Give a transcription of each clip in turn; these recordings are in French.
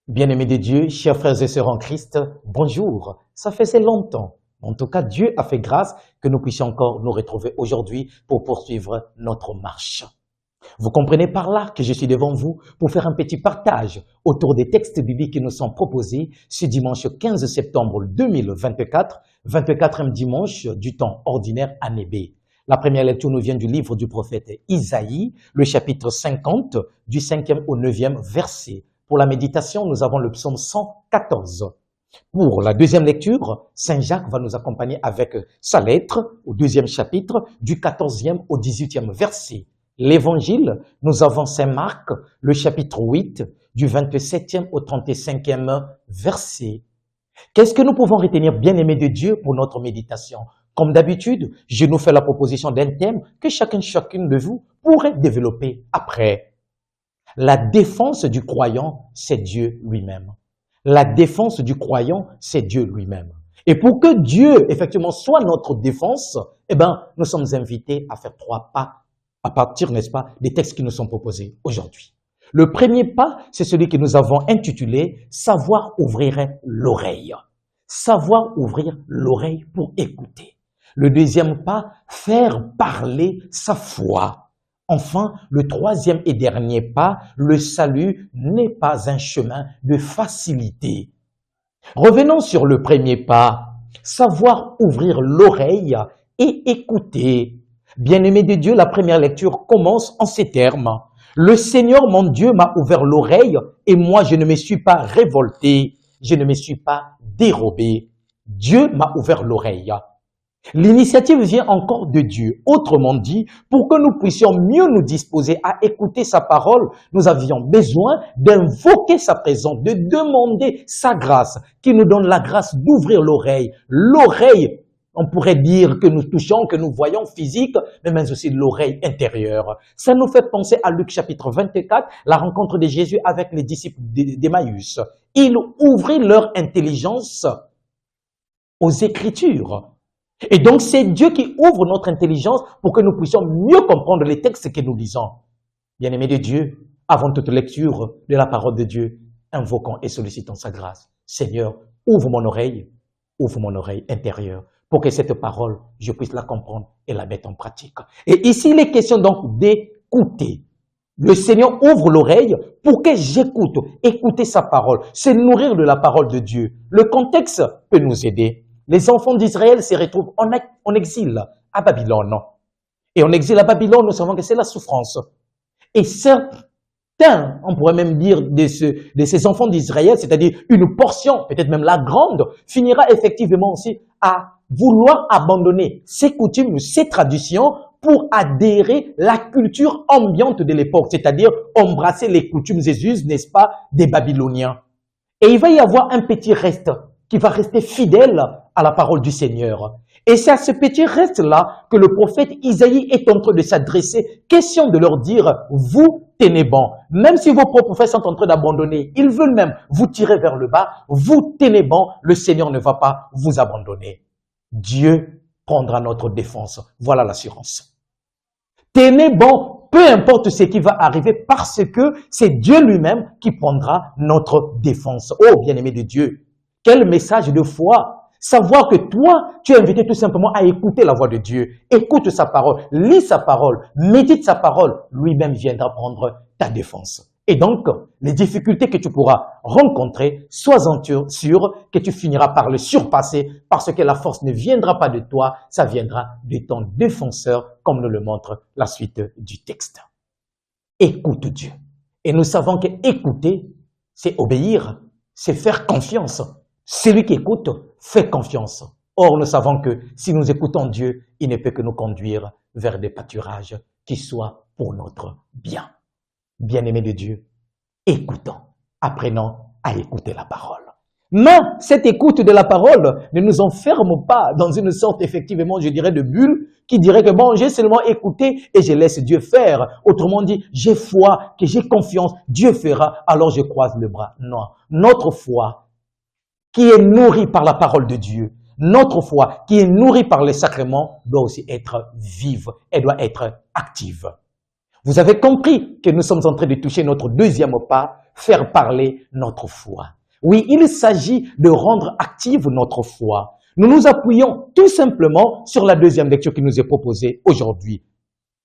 Bien-aimés de Dieu, chers frères et sœurs en Christ, bonjour. Ça faisait longtemps. En tout cas, Dieu a fait grâce que nous puissions encore nous retrouver aujourd'hui pour poursuivre notre marche. Vous comprenez par là que je suis devant vous pour faire un petit partage autour des textes bibliques qui nous sont proposés ce dimanche 15 septembre 2024, 24e dimanche du temps ordinaire année B. La première lecture nous vient du livre du prophète Isaïe, le chapitre 50, du 5e au 9e verset. Pour la méditation, nous avons le psaume 114. Pour la deuxième lecture, Saint Jacques va nous accompagner avec sa lettre au deuxième chapitre, du 14e au 18e verset. L'évangile, nous avons Saint Marc, le chapitre 8, du 27e au 35e verset. Qu'est-ce que nous pouvons retenir, bien-aimés de Dieu, pour notre méditation? Comme d'habitude, je nous fais la proposition d'un thème que chacune de vous pourrait développer après. La défense du croyant, c'est Dieu lui-même. La défense du croyant, c'est Dieu lui-même. Et pour que Dieu, effectivement, soit notre défense, nous sommes invités à faire 3 pas à partir, n'est-ce pas, des textes qui nous sont proposés aujourd'hui. Le premier pas, c'est celui que nous avons intitulé « Savoir ouvrir l'oreille ». Savoir ouvrir l'oreille pour écouter. Le deuxième pas, faire parler sa foi. Enfin, le troisième et dernier pas, le salut n'est pas un chemin de facilité. Revenons sur le premier pas, savoir ouvrir l'oreille et écouter. Bien-aimé de Dieu, la première lecture commence en ces termes. Le Seigneur, mon Dieu, m'a ouvert l'oreille et moi, je ne me suis pas révolté, je ne me suis pas dérobé. Dieu m'a ouvert l'oreille. L'initiative vient encore de Dieu. Autrement dit, pour que nous puissions mieux nous disposer à écouter sa parole, nous avions besoin d'invoquer sa présence, de demander sa grâce, qui nous donne la grâce d'ouvrir l'oreille. L'oreille, on pourrait dire que nous touchons, que nous voyons physique, mais aussi l'oreille intérieure. Ça nous fait penser à Luc chapitre 24, la rencontre de Jésus avec les disciples d'Emmaüs. Il ouvrit leur intelligence aux Écritures. Et donc, c'est Dieu qui ouvre notre intelligence pour que nous puissions mieux comprendre les textes que nous lisons. Bien-aimés de Dieu, avant toute lecture de la parole de Dieu, invoquons et sollicitons sa grâce. Seigneur, ouvre mon oreille intérieure, pour que cette parole, je puisse la comprendre et la mettre en pratique. Et ici, il est question donc d'écouter. Le Seigneur ouvre l'oreille pour que j'écoute, écouter sa parole, se nourrir de la parole de Dieu. Le contexte peut nous aider. Les enfants d'Israël se retrouvent en exil à Babylone. Et en exil à Babylone, nous savons que c'est la souffrance. Et certains, on pourrait même dire, de ces enfants d'Israël, c'est-à-dire une portion, peut-être même la grande, finira effectivement aussi à vouloir abandonner ses coutumes, ses traditions pour adhérer à la culture ambiante de l'époque, c'est-à-dire embrasser les coutumes et us, n'est-ce pas, des Babyloniens. Et il va y avoir un petit reste qui va rester fidèle à la parole du Seigneur. Et c'est à ce petit reste-là que le prophète Isaïe est en train de s'adresser, question de leur dire, vous tenez bon. Même si vos propres frères sont en train d'abandonner, ils veulent même vous tirer vers le bas, vous tenez bon, le Seigneur ne va pas vous abandonner. Dieu prendra notre défense. Voilà l'assurance. Tenez bon, peu importe ce qui va arriver, parce que c'est Dieu lui-même qui prendra notre défense. Oh, bien-aimé de Dieu, quel message de foi! Savoir que toi, tu es invité tout simplement à écouter la voix de Dieu. Écoute sa parole, lis sa parole, médite sa parole. Lui-même viendra prendre ta défense. Et donc, les difficultés que tu pourras rencontrer, sois-en sûr que tu finiras par le surpasser parce que la force ne viendra pas de toi, ça viendra de ton défenseur, comme nous le montre la suite du texte. Écoute Dieu. Et nous savons que écouter, c'est obéir, c'est faire confiance. Celui qui écoute fait confiance. Or, nous savons que si nous écoutons Dieu, il ne peut que nous conduire vers des pâturages qui soient pour notre bien. Bien-aimés de Dieu, écoutons, apprenons à écouter la parole. Mais cette écoute de la parole ne nous enferme pas dans une sorte, effectivement, je dirais, de bulle qui dirait que bon, j'ai seulement écouté et je laisse Dieu faire. Autrement dit, j'ai foi, que j'ai confiance, Dieu fera, alors je croise le bras. Non, notre foi, qui est nourrie par la parole de Dieu, notre foi qui est nourrie par les sacrements doit aussi être vive, elle doit être active. Vous avez compris que nous sommes en train de toucher notre deuxième pas, faire parler notre foi. Oui, il s'agit de rendre active notre foi. Nous nous appuyons tout simplement sur la deuxième lecture qui nous est proposée aujourd'hui.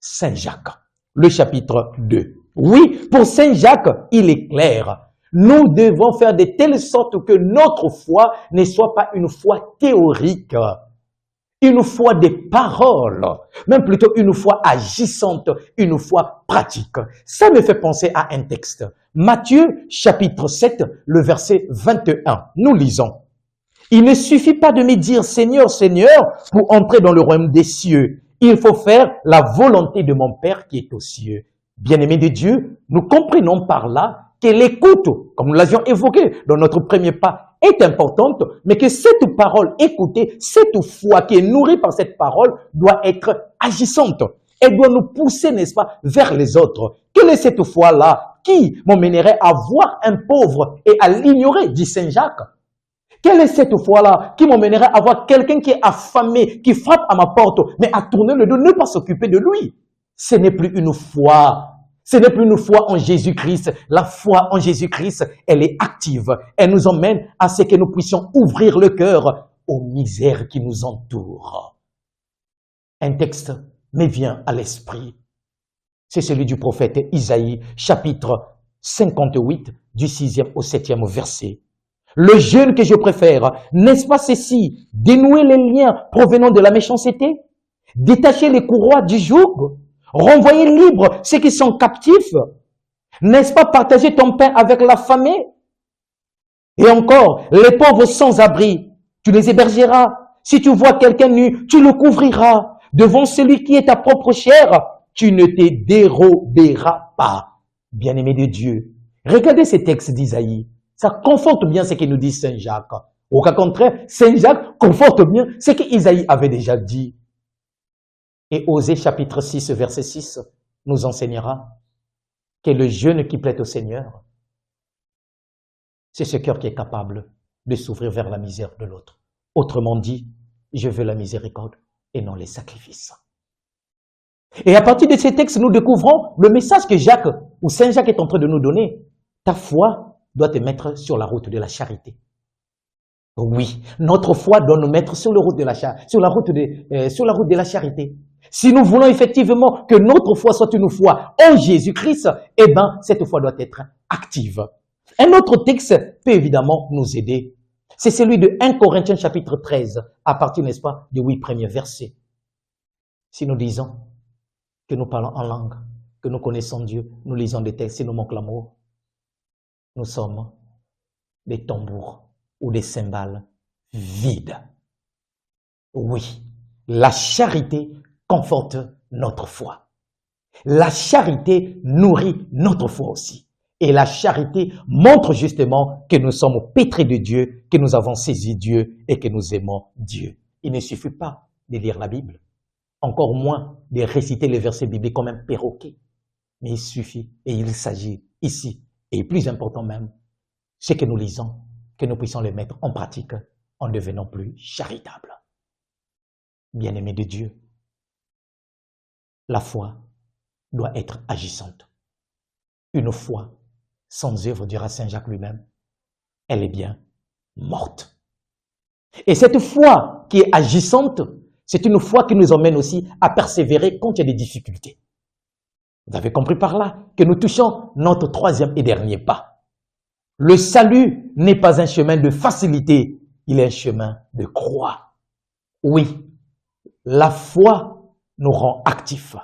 Saint Jacques, le chapitre 2. Oui, pour Saint Jacques, il est clair. Nous devons faire de telle sorte que notre foi ne soit pas une foi théorique, une foi des paroles, même plutôt une foi agissante, une foi pratique. Ça me fait penser à un texte. Matthieu, chapitre 7, le verset 21. Nous lisons. Il ne suffit pas de me dire Seigneur, Seigneur, pour entrer dans le royaume des cieux. Il faut faire la volonté de mon Père qui est aux cieux. Bien-aimés de Dieu, nous comprenons par là que l'écoute, comme nous l'avions évoqué dans notre premier pas, est importante, mais que cette parole écoutée, cette foi qui est nourrie par cette parole doit être agissante. Elle doit nous pousser, n'est-ce pas, vers les autres. Quelle est cette foi-là qui m'emmènerait à voir un pauvre et à l'ignorer, dit Saint Jacques? Quelle est cette foi-là qui m'emmènerait à voir quelqu'un qui est affamé, qui frappe à ma porte, mais à tourner le dos, ne pas s'occuper de lui? Ce n'est plus une foi. Ce n'est plus une foi en Jésus-Christ. La foi en Jésus-Christ, elle est active. Elle nous emmène à ce que nous puissions ouvrir le cœur aux misères qui nous entourent. Un texte me vient à l'esprit. C'est celui du prophète Isaïe, chapitre 58, du 6e au 7e verset. Le jeûne que je préfère, n'est-ce pas ceci? Dénouer les liens provenant de la méchanceté? Détacher les courroies du joug? Renvoyer libres ceux qui sont captifs? N'est-ce pas partager ton pain avec l'affamé? Et encore, les pauvres sans abri, tu les hébergeras. Si tu vois quelqu'un nu, tu le couvriras. Devant celui qui est ta propre chair, tu ne te déroberas pas. Bien-aimé de Dieu, regardez ces textes d'Isaïe. Ça conforte bien ce que nous dit Saint Jacques. Au cas contraire, Saint Jacques conforte bien ce qu'Isaïe avait déjà dit. Et Osée chapitre 6, verset 6, nous enseignera que le jeûne qui plaît au Seigneur, c'est ce cœur qui est capable de s'ouvrir vers la misère de l'autre. Autrement dit, je veux la miséricorde et non les sacrifices. Et à partir de ces textes, nous découvrons le message que Jacques ou Saint Jacques est en train de nous donner. Ta foi doit te mettre sur la route de la charité. Oui, notre foi doit nous mettre sur la route de la charité. Si nous voulons effectivement que notre foi soit une foi en Jésus-Christ, eh bien, cette foi doit être active. Un autre texte peut évidemment nous aider. C'est celui de 1 Corinthiens chapitre 13, à partir, n'est-ce pas, des 8 premiers versets. Si nous disons que nous parlons en langue, que nous connaissons Dieu, nous lisons des textes, si nous manque l'amour, nous sommes des tambours ou des cymbales vides. Oui, la charité conforte notre foi. La charité nourrit notre foi aussi. Et la charité montre justement que nous sommes pétris de Dieu, que nous avons saisi Dieu et que nous aimons Dieu. Il ne suffit pas de lire la Bible, encore moins de réciter les versets bibliques comme un perroquet. Mais il suffit, et il s'agit ici, et plus important même, ce que nous lisons, que nous puissions les mettre en pratique en devenant plus charitables. Bien-aimés de Dieu, la foi doit être agissante. Une foi sans œuvre, dira Saint Jacques lui-même, elle est bien morte. Et cette foi qui est agissante, c'est une foi qui nous emmène aussi à persévérer quand il y a des difficultés. Vous avez compris par là que nous touchons notre troisième et dernier pas. Le salut n'est pas un chemin de facilité, il est un chemin de croix. Oui, la foi nous rend actifs.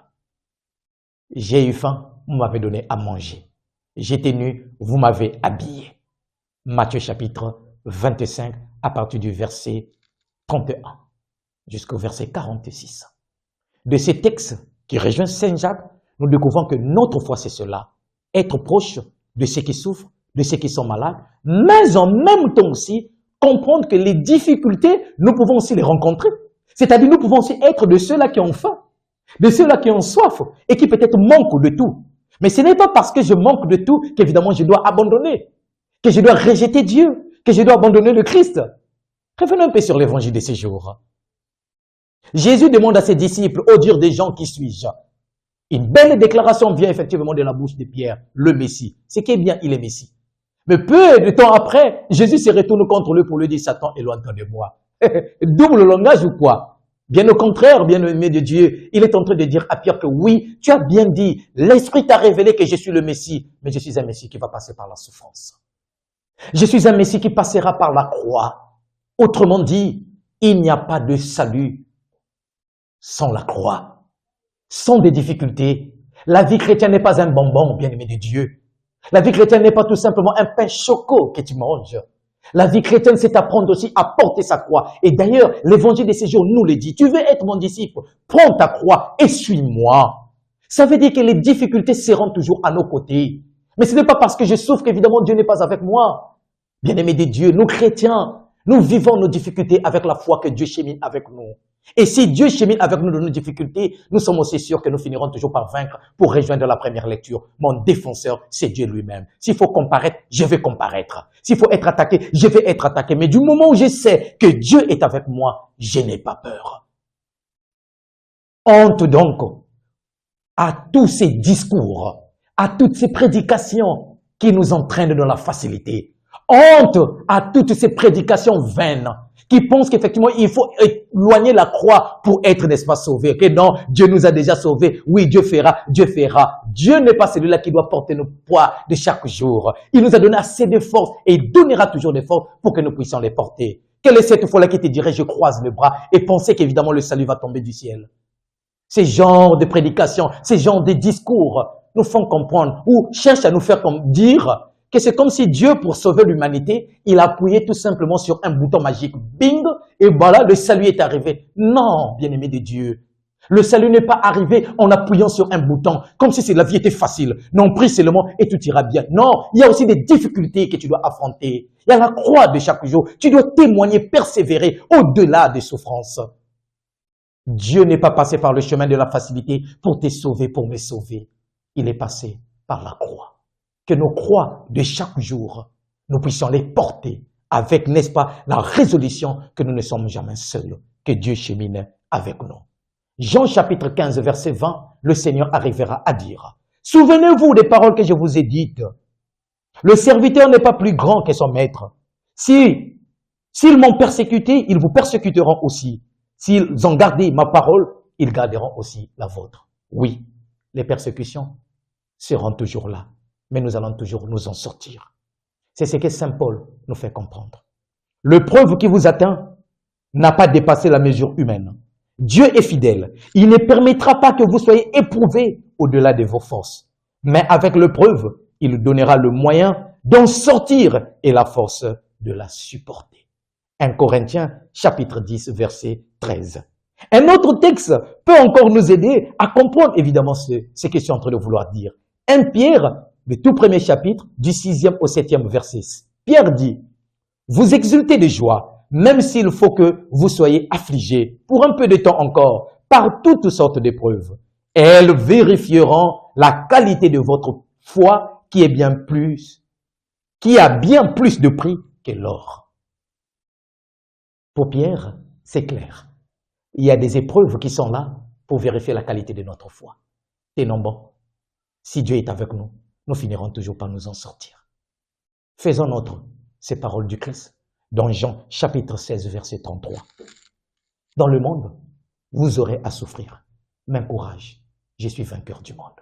J'ai eu faim, vous m'avez donné à manger. J'étais nu, vous m'avez habillé. Matthieu chapitre 25, à partir du verset 31 jusqu'au verset 46. De ces textes qui rejoignent Saint Jacques, nous découvrons que notre foi, c'est cela. Être proche de ceux qui souffrent, de ceux qui sont malades, mais en même temps aussi, comprendre que les difficultés, nous pouvons aussi les rencontrer. C'est-à-dire, nous pouvons aussi être de ceux-là qui ont faim, de ceux-là qui ont soif et qui peut-être manquent de tout. Mais ce n'est pas parce que je manque de tout qu'évidemment je dois abandonner, que je dois rejeter Dieu, que je dois abandonner le Christ. Revenons un peu sur l'évangile de ces jours. Jésus demande à ses disciples, ô Dieu des gens, qui suis-je? Une belle déclaration vient effectivement de la bouche de Pierre, le Messie. Ce qui est bien, il est Messie. Mais peu de temps après, Jésus se retourne contre lui pour lui dire, Satan, éloigne-toi de moi. Double langage ou quoi? Bien au contraire, bien-aimé de Dieu, il est en train de dire à Pierre que oui, tu as bien dit, l'Esprit t'a révélé que je suis le Messie, mais je suis un Messie qui va passer par la souffrance. Je suis un Messie qui passera par la croix. Autrement dit, il n'y a pas de salut sans la croix, sans des difficultés. La vie chrétienne n'est pas un bonbon, bien-aimé de Dieu. La vie chrétienne n'est pas tout simplement un pain choco que tu manges. La vie chrétienne, c'est apprendre aussi à porter sa croix. Et d'ailleurs, l'évangile de ces jours nous le dit. Tu veux être mon disciple, prends ta croix et suis-moi. Ça veut dire que les difficultés seront toujours à nos côtés. Mais ce n'est pas parce que je souffre qu'évidemment Dieu n'est pas avec moi. Bien-aimés de Dieu, nous chrétiens, nous vivons nos difficultés avec la foi que Dieu chemine avec nous. Et si Dieu chemine avec nous dans nos difficultés, nous sommes aussi sûrs que nous finirons toujours par vaincre pour rejoindre la première lecture. Mon défenseur, c'est Dieu lui-même. S'il faut comparaître, je vais comparaître. S'il faut être attaqué, je vais être attaqué. Mais du moment où je sais que Dieu est avec moi, je n'ai pas peur. Honte donc à tous ces discours, à toutes ces prédications qui nous entraînent dans la facilité. Honte à toutes ces prédications vaines qui pensent qu'effectivement, il faut éloigner la croix pour être, n'est-ce pas, sauvé. Que non, Dieu nous a déjà sauvés. Oui, Dieu fera, Dieu fera. Dieu n'est pas celui-là qui doit porter nos poids de chaque jour. Il nous a donné assez de force et il donnera toujours des forces pour que nous puissions les porter. Quelle est cette foi-là qui te dirait, je croise le bras et penser qu'évidemment le salut va tomber du ciel? Ces genres de prédications, ces genres de discours nous font comprendre ou cherchent à nous faire dire que c'est comme si Dieu, pour sauver l'humanité, il a appuyé tout simplement sur un bouton magique. Bing! Et voilà, le salut est arrivé. Non, bien-aimé de Dieu. Le salut n'est pas arrivé en appuyant sur un bouton, comme si la vie était facile. Non, prie seulement et tout ira bien. Non, il y a aussi des difficultés que tu dois affronter. Il y a la croix de chaque jour. Tu dois témoigner, persévérer au-delà des souffrances. Dieu n'est pas passé par le chemin de la facilité pour te sauver, pour me sauver. Il est passé par la croix. Que nos croix de chaque jour, nous puissions les porter avec, n'est-ce pas, la résolution que nous ne sommes jamais seuls, que Dieu chemine avec nous. Jean chapitre 15, verset 20, le Seigneur arrivera à dire, « Souvenez-vous des paroles que je vous ai dites. Le serviteur n'est pas plus grand que son maître. S'ils m'ont persécuté, ils vous persécuteront aussi. S'ils ont gardé ma parole, ils garderont aussi la vôtre. » Oui, les persécutions seront toujours là. Mais nous allons toujours nous en sortir. C'est ce que Saint Paul nous fait comprendre. L'épreuve qui vous atteint n'a pas dépassé la mesure humaine. Dieu est fidèle. Il ne permettra pas que vous soyez éprouvés au-delà de vos forces. Mais avec l'épreuve, il donnera le moyen d'en sortir et la force de la supporter. 1 Corinthiens, chapitre 10, verset 13. Un autre texte peut encore nous aider à comprendre évidemment ce que je suis en train de vouloir dire. 1 Pierre, le tout premier chapitre, du 6e au 7e verset. Pierre dit, « Vous exultez de joie, même s'il faut que vous soyez affligés pour un peu de temps encore, par toutes sortes d'épreuves. Elles vérifieront la qualité de votre foi qui a bien plus de prix que l'or. » Pour Pierre, c'est clair. Il y a des épreuves qui sont là pour vérifier la qualité de notre foi. Tenons bon. Si Dieu est avec nous, nous finirons toujours par nous en sortir. Faisons nôtre ces paroles du Christ dans Jean chapitre 16 verset 33. Dans le monde, vous aurez à souffrir. Mais courage, je suis vainqueur du monde.